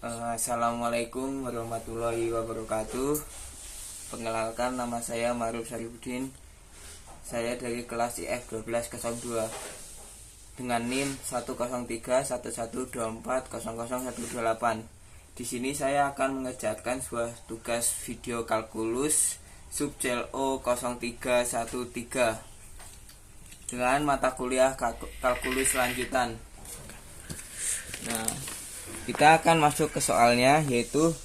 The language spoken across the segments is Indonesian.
Assalamualaikum warahmatullahi wabarakatuh. Perkenalkan, nama saya Maruf Sarifudin. Saya dari kelas IF 1202 dengan NIM 1031124000128. Di sini saya akan mengerjakan sebuah tugas video kalkulus subcel O0313 dengan mata kuliah kalkulus lanjutan. Nah, kita akan masuk ke soalnya, yaitu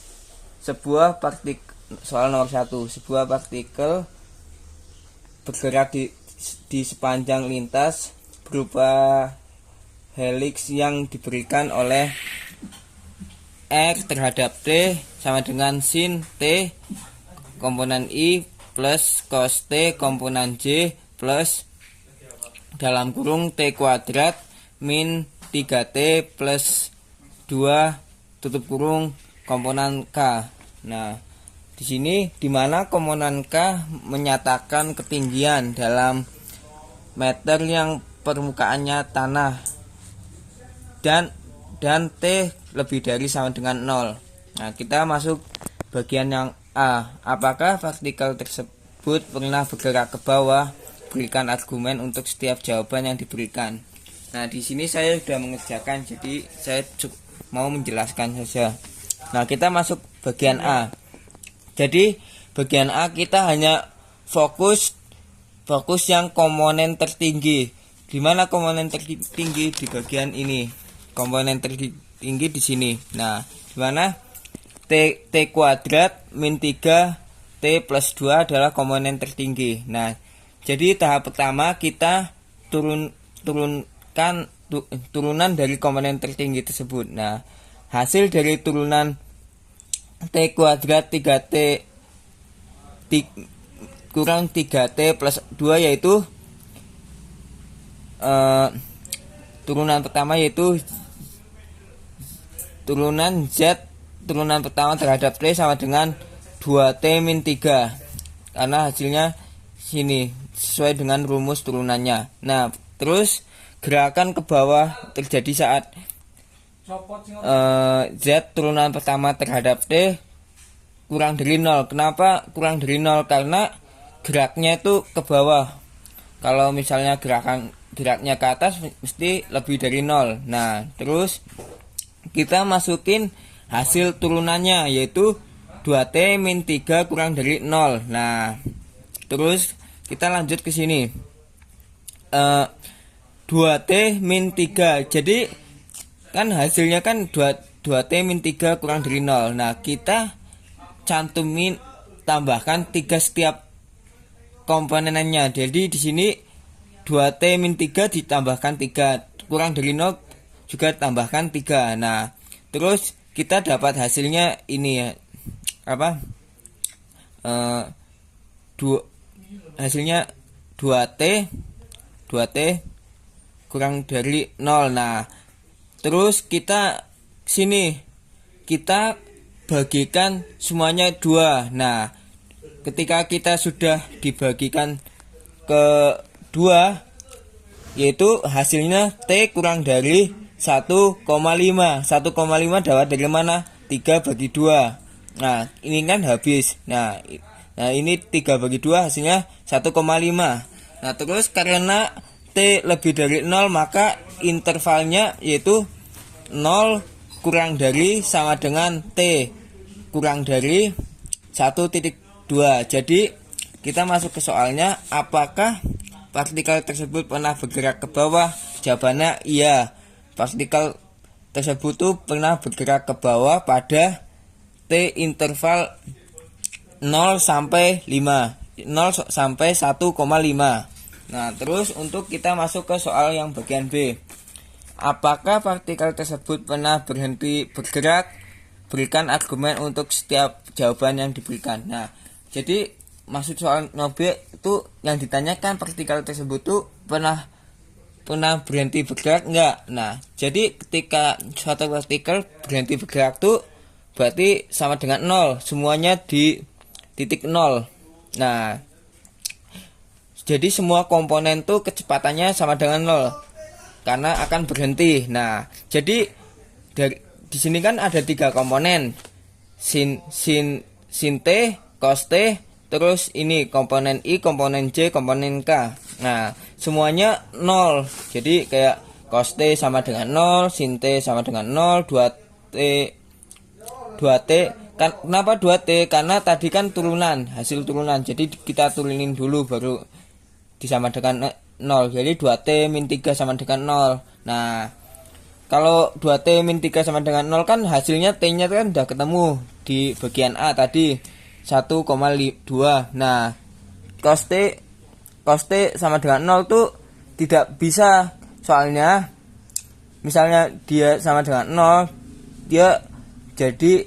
soal nomor 1. Sebuah partikel bergerak di sepanjang lintas berupa heliks yang diberikan oleh R terhadap T sama dengan sin T komponen I plus cos T komponen J plus dalam kurung T kuadrat min 3T plus 2 tutup kurung komponen K. Nah, di sini dimana komponen K menyatakan ketinggian dalam meter yang permukaannya tanah dan T lebih dari sama dengan 0. Nah, kita masuk bagian yang A. Apakah partikel tersebut pernah bergerak ke bawah? Berikan argumen untuk setiap jawaban yang diberikan. Nah, di sini saya sudah mengerjakan, jadi saya mau menjelaskan saja. Nah, kita masuk bagian A. Jadi bagian A kita hanya fokus yang komponen tertinggi. Di mana komponen tertinggi? Di bagian ini. Komponen tertinggi di sini. Nah, di mana T kuadrat min 3 T plus 2 adalah komponen tertinggi. Nah, jadi tahap pertama kita turunan dari komponen tertinggi tersebut. Nah, hasil dari turunan T kuadrat 3T kurang 3T plus 2 yaitu turunan pertama, yaitu turunan Z turunan pertama terhadap T sama dengan 2T min 3, karena hasilnya sini sesuai dengan rumus turunannya. Nah, terus gerakan ke bawah terjadi saat Z turunan pertama terhadap T kurang dari 0. Kenapa kurang dari 0? Karena geraknya itu ke bawah. Kalau misalnya geraknya ke atas mesti lebih dari 0. Nah, terus kita masukin hasil turunannya, yaitu 2T min 3 kurang dari 0. Nah, terus kita lanjut ke sini. 2T min 3. Jadi kan hasilnya kan 2T min 3 kurang dari 0. Nah, kita tambahkan 3 setiap komponennya. Jadi di sini 2T min 3 ditambahkan 3, kurang dari 0 juga tambahkan 3. Nah, terus kita dapat hasilnya ini ya. Hasilnya 2T kurang dari 0. Nah, terus kita bagikan semuanya 2. Nah, ketika kita sudah dibagikan ke 2, yaitu hasilnya T kurang dari 1,5. 1,5 dapat dari mana? 3 bagi 2. Nah, ini kan habis. Nah, ini 3 bagi 2 hasilnya 1,5. Nah, terus karena T lebih dari 0, maka intervalnya yaitu 0 kurang dari sama dengan T kurang dari 1,2. Jadi kita masuk ke soalnya. Apakah partikel tersebut pernah bergerak ke bawah? Jawabannya iya. Partikel tersebut tuh pernah bergerak ke bawah pada T interval 0 sampai 5. 0 sampai 1,5. Nah, terus untuk kita masuk ke soal yang bagian B. Apakah partikel tersebut pernah berhenti bergerak? Berikan argumen untuk setiap jawaban yang diberikan. Nah, jadi maksud soal nomor itu yang ditanyakan partikel tersebut tuh pernah berhenti bergerak enggak? Nah, jadi ketika suatu partikel berhenti bergerak tuh berarti sama dengan 0. Semuanya di titik 0. Nah, jadi semua komponen tuh kecepatannya sama dengan 0 karena akan berhenti. Nah, jadi di sini kan ada 3 komponen, sin T, cos T, terus ini komponen I, komponen J, komponen K. Nah, semuanya 0. Jadi kayak cos T sama dengan 0, sin T sama dengan 0, 2T. Kenapa 2T? Karena tadi kan turunan, hasil turunan. Jadi kita turunin dulu baru disama dengan 0. Jadi 2T min 3 sama dengan 0. Nah, kalau 2T min 3 sama dengan 0 kan hasilnya T-nya kan udah ketemu di bagian A tadi 1,2. Nah, cos T sama dengan 0 tuh tidak bisa, soalnya misalnya dia sama dengan 0, dia jadi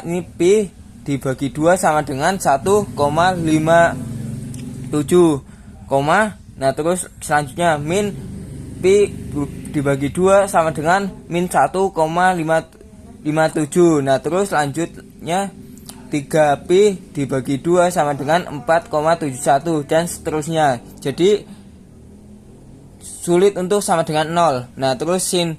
ini Pi dibagi 2 sama dengan 1,57, nah terus selanjutnya min Pi dibagi 2 sama dengan min 1,57. Nah terus selanjutnya 3Pi dibagi 2 sama dengan 4,71 dan seterusnya. Jadi sulit untuk sama dengan 0. Nah terus sin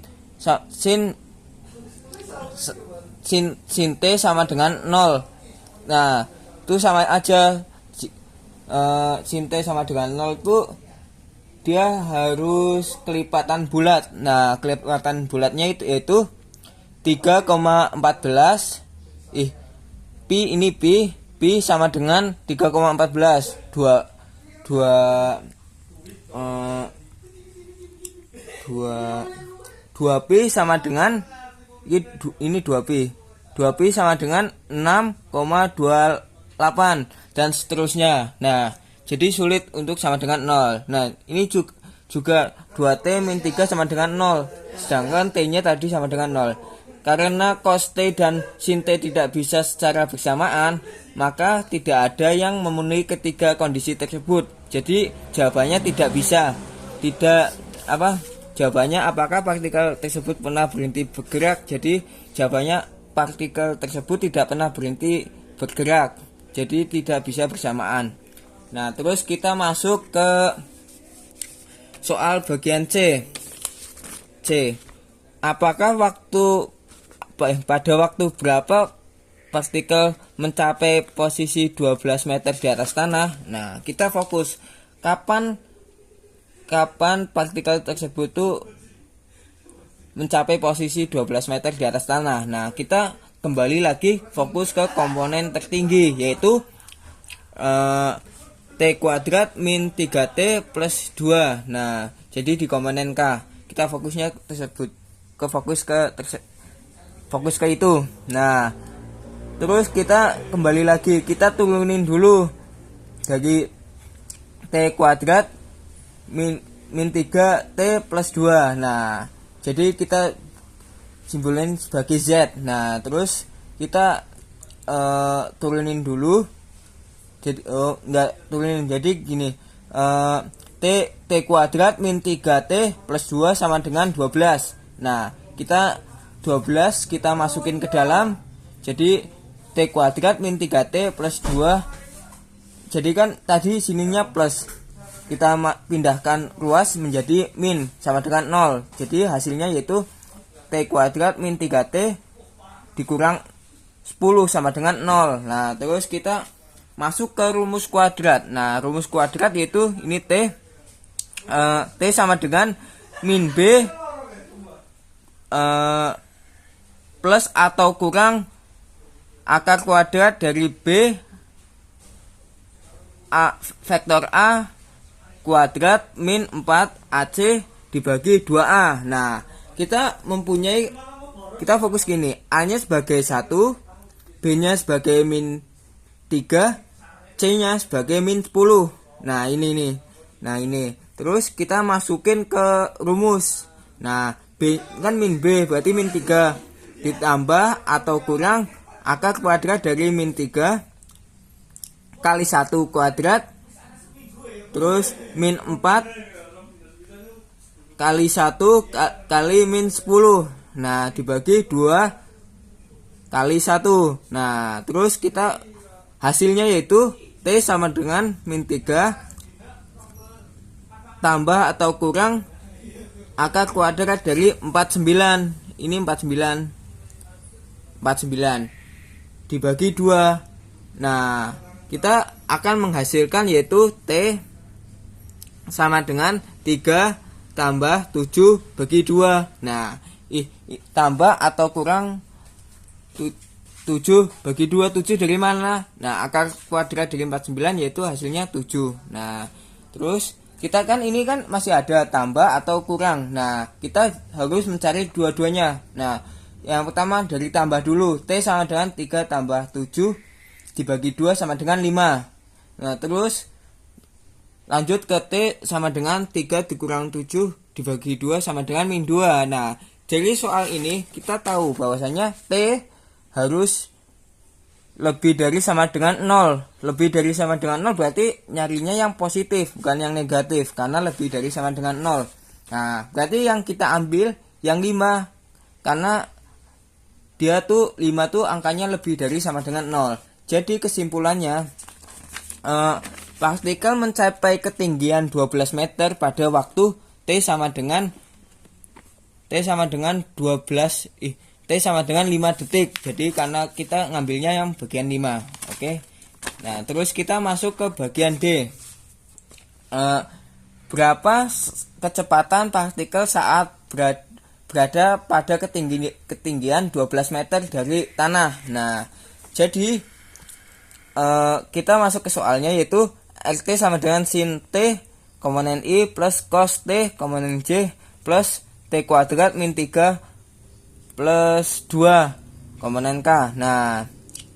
T sama dengan 0. Nah itu sama aja, sin T sama dengan 0 itu dia harus kelipatan bulat. Nah, kelipatan bulatnya yaitu 3,14. Pi sama dengan 3,14. 2Pi sama dengan ini 2Pi. 2Pi sama dengan 6,28 dan seterusnya. Nah, jadi sulit untuk sama dengan 0. Nah, ini juga 2T min 3 sama dengan 0. Sedangkan T-nya tadi sama dengan 0. Karena cos T dan sin T tidak bisa secara bersamaan, maka tidak ada yang memenuhi ketiga kondisi tersebut. Jadi jawabannya tidak bisa. Jawabannya apakah partikel tersebut pernah berhenti bergerak? Jadi jawabannya partikel tersebut tidak pernah berhenti bergerak. Jadi tidak bisa bersamaan. Nah, terus kita masuk ke soal bagian C. Apakah pada waktu berapa partikel mencapai posisi 12 meter di atas tanah? Nah, kita fokus kapan partikel tersebut tuh mencapai posisi 12 meter di atas tanah. Nah, kita kembali lagi fokus ke komponen tertinggi, yaitu T kuadrat min 3T plus 2. Nah, jadi di komponen K kita fokus ke itu. Nah, terus kita kembali lagi, kita turunin dulu dari T kuadrat min 3T plus 2. Nah, jadi kita simbolin sebagai Z. Nah, terus kita turunin dulu. Jadi jadi gini, T kuadrat min 3T plus 2 sama dengan 12. Nah, kita 12 kita masukin ke dalam, jadi T kuadrat min 3T plus 2. Jadi kan tadi sininya plus, kita pindahkan ruas menjadi min sama dengan 0. Jadi hasilnya yaitu T kuadrat min 3T dikurang 10 sama dengan 0. Nah, terus kita masuk ke rumus kuadrat. Nah, rumus kuadrat yaitu ini T sama dengan min B plus atau kurang akar kuadrat dari B vektor A kuadrat min 4AC dibagi 2A. Nah, kita fokus gini, A-nya sebagai 1, B-nya sebagai min 3, C-nya sebagai min 10. Nah, ini nih. Nah, ini. Terus kita masukin ke rumus. Nah, B kan min B, berarti min 3 ditambah atau kurang akar kuadrat dari min 3 kali 1 kuadrat, terus min 4 kali 1 kali min 10. Nah, dibagi 2 kali 1. Nah, terus kita hasilnya yaitu T sama dengan min 3 tambah atau kurang akar kuadrat dari 49. Ini 49. 49 dibagi 2. Nah, kita akan menghasilkan yaitu T sama dengan 3 tambah 7 bagi 2. Nah, tambah atau kurang 7 bagi 2, 7 dari mana? Nah, akar kuadrat dari 49 yaitu hasilnya 7. Nah, terus kita kan ini kan masih ada tambah atau kurang. Nah, kita harus mencari dua-duanya. Nah, yang pertama dari tambah dulu. T sama dengan 3 tambah 7 dibagi 2 sama dengan 5. Nah, terus lanjut ke T sama dengan 3 dikurang 7 dibagi 2 sama dengan min 2. Nah, dari soal ini kita tahu bahwasanya T harus lebih dari sama dengan 0. Lebih dari sama dengan 0 berarti nyarinya yang positif, bukan yang negatif, karena lebih dari sama dengan 0. Nah, berarti yang kita ambil yang 5, karena dia tuh 5 tuh angkanya lebih dari sama dengan 0. Jadi kesimpulannya, partikel mencapai ketinggian 12 meter pada waktu T sama dengan 5 detik. Jadi karena kita ngambilnya yang bagian 5. Oke. Nah, terus kita masuk ke bagian D. Berapa kecepatan partikel saat berada pada ketinggian 12 meter dari tanah. Nah, jadi kita masuk ke soalnya, yaitu RT sama dengan sin T komponen I plus cos T komponen J plus T kuadrat min 3 plus 2 komponen K. Nah,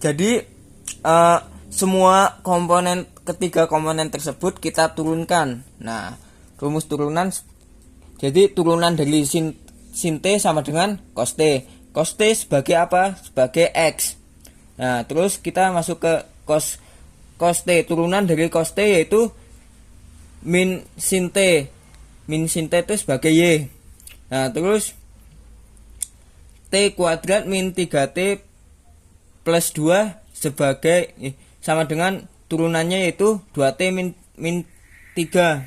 jadi semua ketiga komponen tersebut kita turunkan. Nah, rumus turunan, jadi turunan dari sin T sama dengan cos T. Cos T sebagai apa? Sebagai X. Nah, terus kita masuk ke cos T. Turunan dari cos T yaitu min sin T. Min sin T itu sebagai Y. Nah, terus T kuadrat min 3T plus 2 sebagai sama dengan turunannya yaitu 2T min 3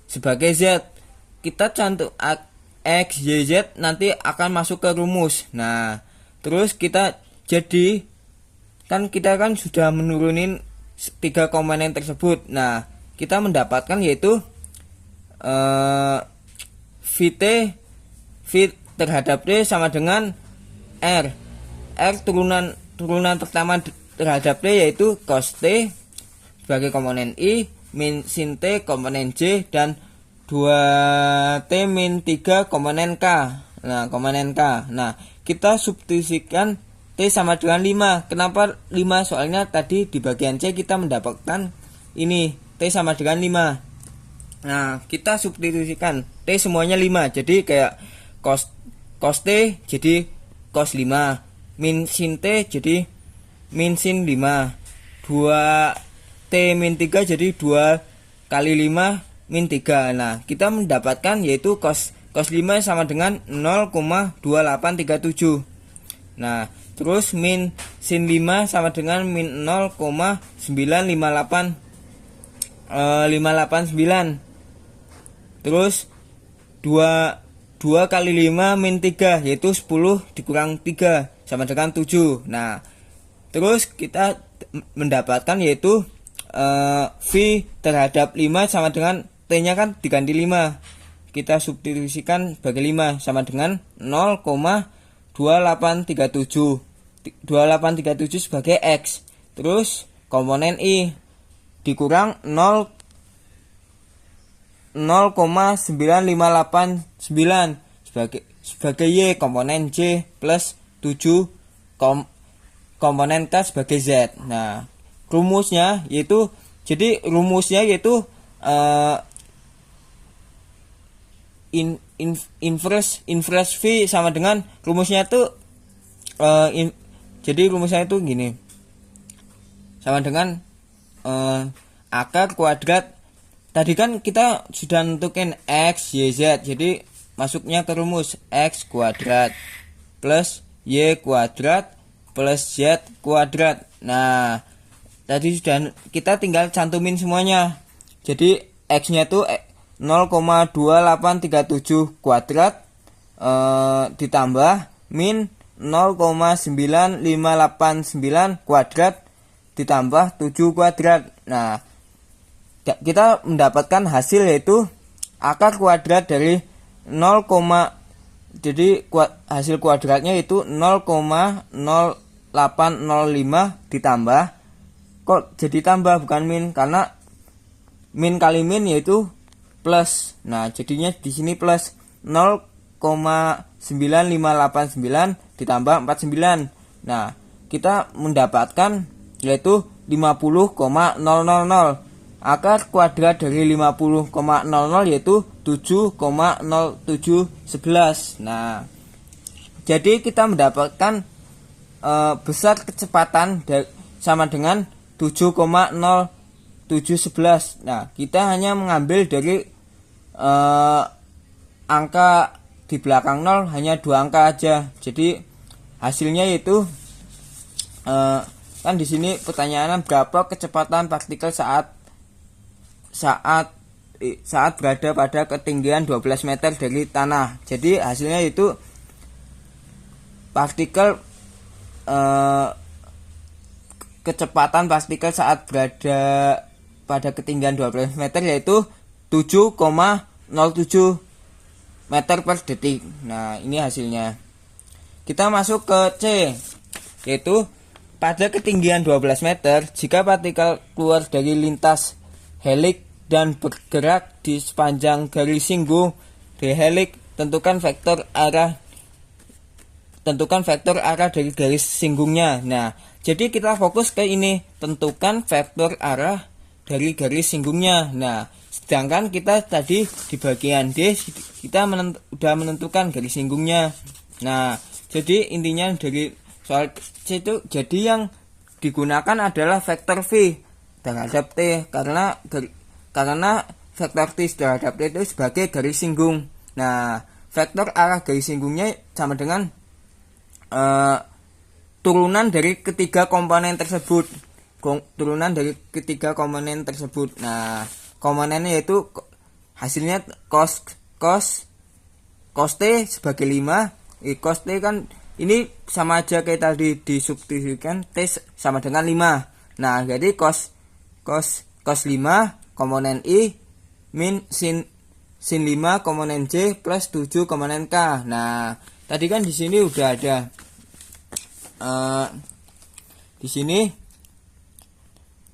sebagai Z. Kita cantum X, Y, Z nanti akan masuk ke rumus. Nah, terus kita kita sudah menurunin 3 komponen tersebut. Nah, kita mendapatkan yaitu V terhadap D sama dengan R. R turunan pertama terhadap D yaitu cos T sebagai komponen I, min sin T komponen J, dan 2T min 3 komponen K. Nah, komponen K. Nah, kita substitusikan T sama dengan 5. Kenapa 5? Soalnya tadi di bagian C kita mendapatkan ini T sama dengan 5. Nah, kita substitusikan T semuanya 5. Jadi kayak cos T jadi cos 5, min sin T jadi min sin 5, 2T min 3 jadi 2 kali 5 min 3. Nah, kita mendapatkan yaitu cos 5 sama dengan 0,2837. Nah, terus min sin 5 sama dengan min 0,9589. Terus 2 kali 5 min 3 yaitu 10 dikurang 3 sama dengan 7. Nah, terus kita mendapatkan yaitu V terhadap 5 sama dengan T-nya kan diganti 5. Kita substitusikan sebagai 5 sama dengan 0,2837. 2837 sebagai X. Terus komponen I dikurang 0,9589 sebagai Y, komponen J plus 7 komponen K sebagai Z. Nah, rumusnya yaitu inverse V sama dengan rumusnya itu jadi rumusnya itu gini, sama dengan akar kuadrat. Tadi kan kita sudah nentukin X, Y, Z. Jadi masuknya ke rumus X kuadrat plus Y kuadrat plus Z kuadrat. Nah, tadi sudah kita tinggal cantumin semuanya. Jadi X-nya itu 0,2837 kuadrat ditambah min 0,9589 kuadrat ditambah 7 kuadrat. Nah, kita mendapatkan hasil yaitu akar kuadrat dari 0, jadi hasil kuadratnya itu 0,0805 ditambah, kok jadi tambah bukan min, karena min kali min yaitu plus. Nah, jadinya di sini plus 0,9589 ditambah 49. Nah, kita mendapatkan yaitu 50,000. Akar kuadrat dari 50,00 yaitu 7,0711. Nah, jadi kita mendapatkan besar kecepatan sama dengan 7,0711. Nah, kita hanya mengambil dari angka di belakang 0 hanya 2 angka aja. Jadi hasilnya yaitu kan di sini pertanyaannya berapa kecepatan partikel saat berada pada ketinggian 12 meter dari tanah. Jadi hasilnya itu partikel kecepatan partikel saat berada pada ketinggian 12 meter yaitu 7,07 meter per detik. Nah, ini hasilnya. Kita masuk ke C, yaitu pada ketinggian 12 meter jika partikel keluar dari lintas helix dan bergerak di sepanjang garis singgung di helix, tentukan vektor arah dari garis singgungnya. Nah, jadi kita fokus ke ini, tentukan vektor arah dari garis singgungnya. Nah, sedangkan kita tadi di bagian D kita sudah menentukan garis singgungnya. Nah, jadi intinya dari soal C itu, jadi yang digunakan adalah vektor V terhadap T, karena vektor T terhadap T itu sebagai garis singgung. Nah, vektor arah garis singgungnya sama dengan turunan dari ketiga komponen tersebut. Nah, komponennya yaitu hasilnya cos T sebagai 5. Cos T kan ini sama aja kayak tadi disubstitusikan, T sama dengan 5. Nah, jadi cos 5 komponen I min sin 5 komponen J plus 7 komponen K. Nah, tadi kan di sini udah ada di sini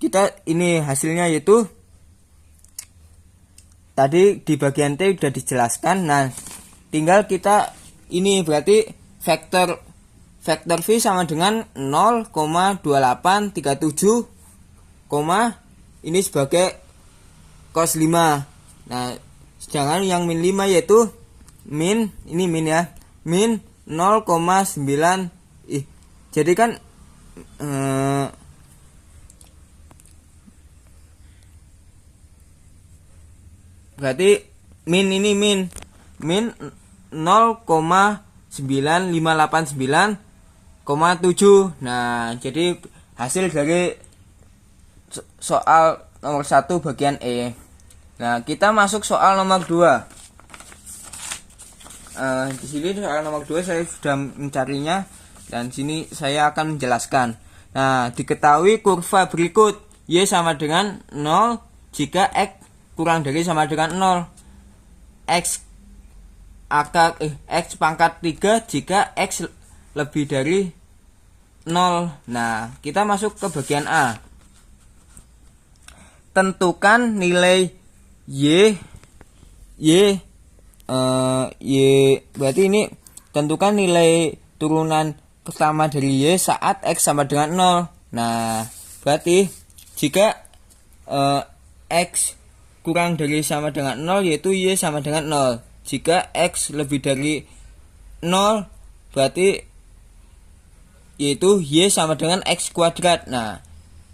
kita ini hasilnya yaitu tadi di bagian T udah dijelaskan. Nah, tinggal kita ini berarti vektor V sama dengan 0,2837, ini sebagai cos 5. Nah, sedangkan yang min 5 yaitu min 0,9. Jadi kan berarti min 0,9589,7. Nah, jadi hasil dari soal nomor 1 bagian E. Nah, kita masuk soal nomor 2. Di sini soal nomor 2 saya sudah mencarinya dan sini saya akan menjelaskan. Nah, diketahui kurva berikut Y sama dengan 0 jika X kurang dari sama dengan 0. X pangkat 3 jika X lebih dari 0. Nah, kita masuk ke bagian A. Tentukan nilai Y berarti ini tentukan nilai turunan pertama dari Y saat X sama dengan 0. Nah, berarti jika X kurang dari sama dengan 0 yaitu Y sama dengan 0. Jika X lebih dari 0 berarti yaitu Y sama dengan X kuadrat. Nah,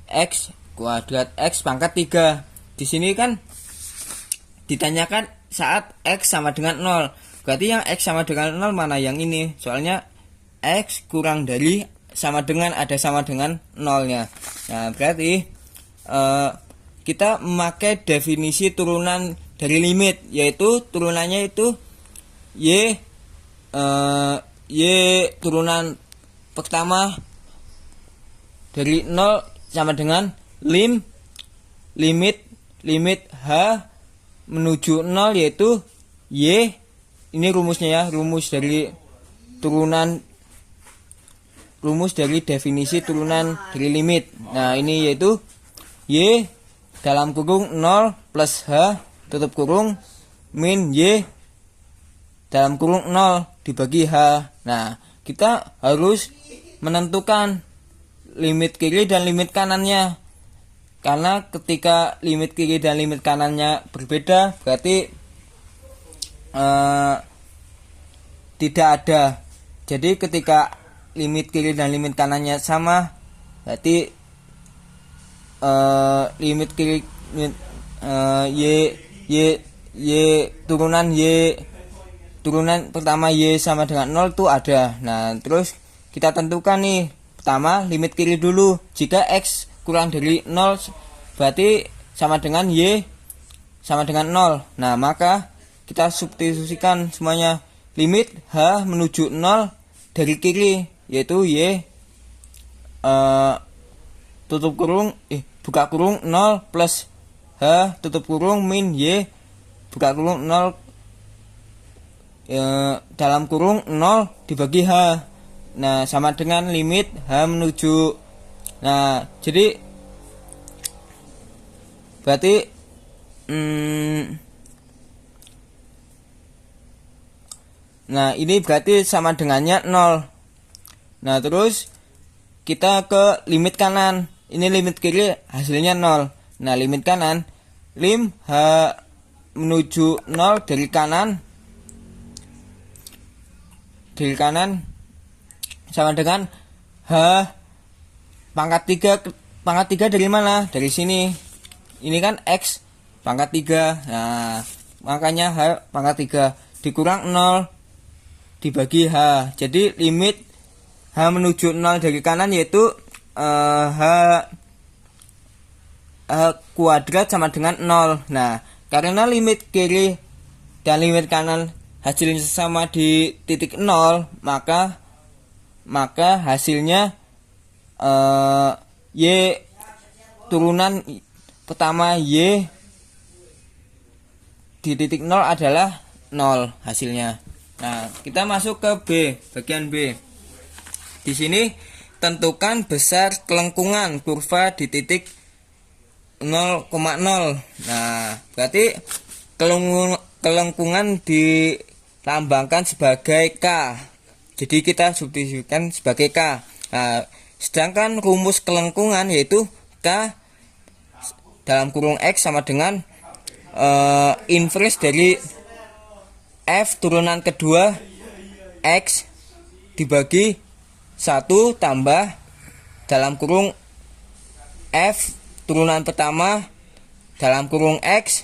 X kuadrat X pangkat 3. Di sini kan ditanyakan saat X sama dengan 0. Berarti yang X sama dengan 0 mana yang ini? Soalnya X kurang dari sama dengan, ada sama dengan 0-nya. Nah, berarti kita memakai definisi turunan dari limit, yaitu turunannya itu Y Y turunan pertama dari 0 sama dengan limit H menuju 0 yaitu Y. Ini rumusnya ya, rumus dari definisi turunan dari limit. Nah, ini yaitu Y dalam kurung 0 plus H tutup kurung min Y dalam kurung 0 dibagi H. Nah, kita harus menentukan limit kiri dan limit kanannya. Karena ketika limit kiri dan limit kanannya berbeda, berarti tidak ada. Jadi ketika limit kiri dan limit kanannya sama, berarti limit kiri turunan pertama Y sama dengan 0 tuh ada. Nah, terus kita tentukan nih, pertama limit kiri dulu. Jika X kurang dari 0 berarti sama dengan Y sama dengan 0. Nah, maka kita substitusikan semuanya. Limit H menuju 0 dari kiri yaitu Y buka kurung 0 plus H tutup kurung min Y buka kurung 0 dalam kurung 0 dibagi H. Nah, sama dengan limit H menuju. Nah, jadi berarti nah, ini berarti sama dengannya 0. Nah, terus kita ke limit kanan. Ini limit kiri hasilnya 0. Nah, limit kanan lim H menuju 0 dari kanan sama dengan H pangkat 3. Pangkat 3 dari mana? Dari sini. Ini kan X pangkat 3. Nah, makanya H pangkat 3 dikurang 0 dibagi H. Jadi limit H menuju 0 dari kanan yaitu H kuadrat sama dengan 0. Nah, karena limit kiri dan limit kanan hasilnya sama di titik 0, maka hasilnya Y turunan pertama Y di titik 0 adalah 0 hasilnya. Nah, kita masuk ke B, bagian B. Di sini tentukan besar kelengkungan kurva di titik 0,0. Nah, berarti kelengkungan dilambangkan sebagai K. Jadi kita substitusikan sebagai K. Nah, sedangkan rumus kelengkungan yaitu K dalam kurung X sama dengan inverse dari F turunan kedua X dibagi 1 tambah dalam kurung F turunan pertama dalam kurung X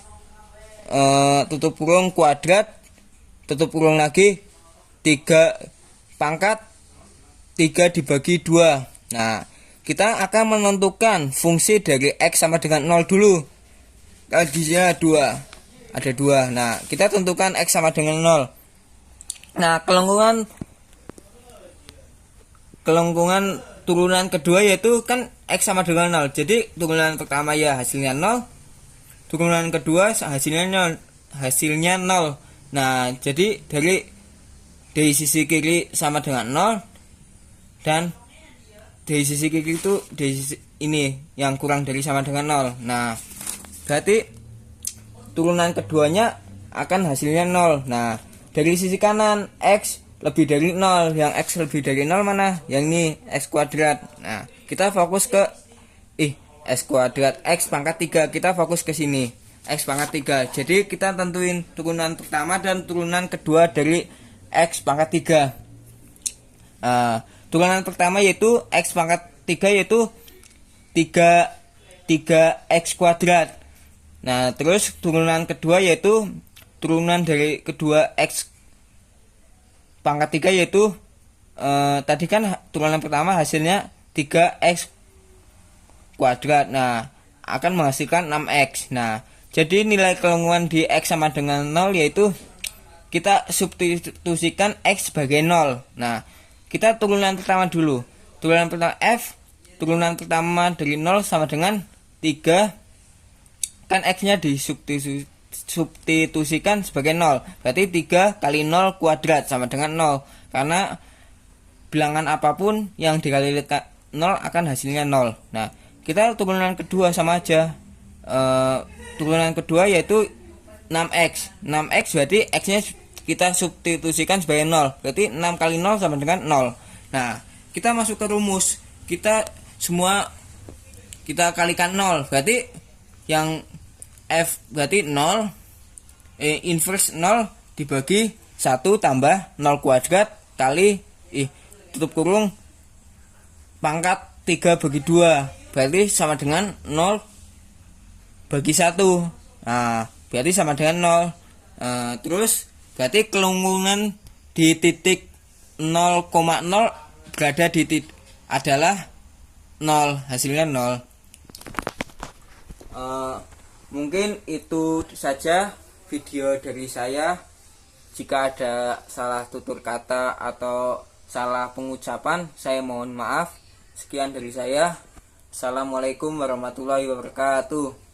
tutup kurung kuadrat tutup kurung lagi 3 pangkat 3 dibagi 2. Nah, kita akan menentukan fungsi dari X sama dengan 0 dulu. Tadinya 2. Ada 2. Nah, kita tentukan X sama dengan 0. Nah, kelengkungan turunan kedua yaitu kan X sama dengan 0. Jadi turunan pertama ya hasilnya 0. Turunan kedua hasilnya 0. Nah, jadi dari sisi kiri sama dengan 0 dan dari sisi kiri itu dari sisi ini yang kurang dari sama dengan 0. Nah, berarti turunan keduanya akan hasilnya 0. Nah, dari sisi kanan X lebih dari 0. Yang X lebih dari 0 mana? Yang ini X kuadrat. Nah, kita fokus ke X kuadrat X pangkat 3. Kita fokus ke sini X pangkat 3. Jadi kita tentuin turunan pertama dan turunan kedua dari X pangkat 3. Turunan pertama yaitu X pangkat 3 yaitu 3X kuadrat. Nah, terus turunan kedua yaitu turunan dari kedua X pangkat 3 yaitu tadi kan turunan pertama hasilnya 3X kuadrat. Nah, akan menghasilkan 6X. Nah, jadi nilai kelengkungan di X sama dengan 0 yaitu kita substitusikan X sebagai 0. Nah, kita turunan pertama dulu. Turunan pertama F, turunan pertama dari 0 sama dengan 3. Kan X-nya disubstitusikan sebagai 0. Berarti 3 kali 0 kuadrat sama dengan 0. Karena bilangan apapun yang dikalikan 0 akan hasilnya 0. Nah, kita turunan kedua sama aja. Turunan kedua yaitu 6x. 6x berarti x-nya kita substitusikan sebagai 0. Berarti 6 kali 0 sama dengan 0. Nah, kita masuk ke rumus. Kita kalikan 0. Berarti yang f berarti 0 inverse 0 dibagi 1 tambah 0 kuadrat kali tutup kurung pangkat 3 bagi 2. Berarti sama dengan 0 bagi 1. Nah, berarti sama dengan 0. Terus berarti kelungkungan di titik 0,0 berada di titik adalah 0, hasilnya 0. Mungkin itu saja video dari saya. Jika ada salah tutur kata atau salah pengucapan, saya mohon maaf. Sekian dari saya. Assalamualaikum warahmatullahi wabarakatuh.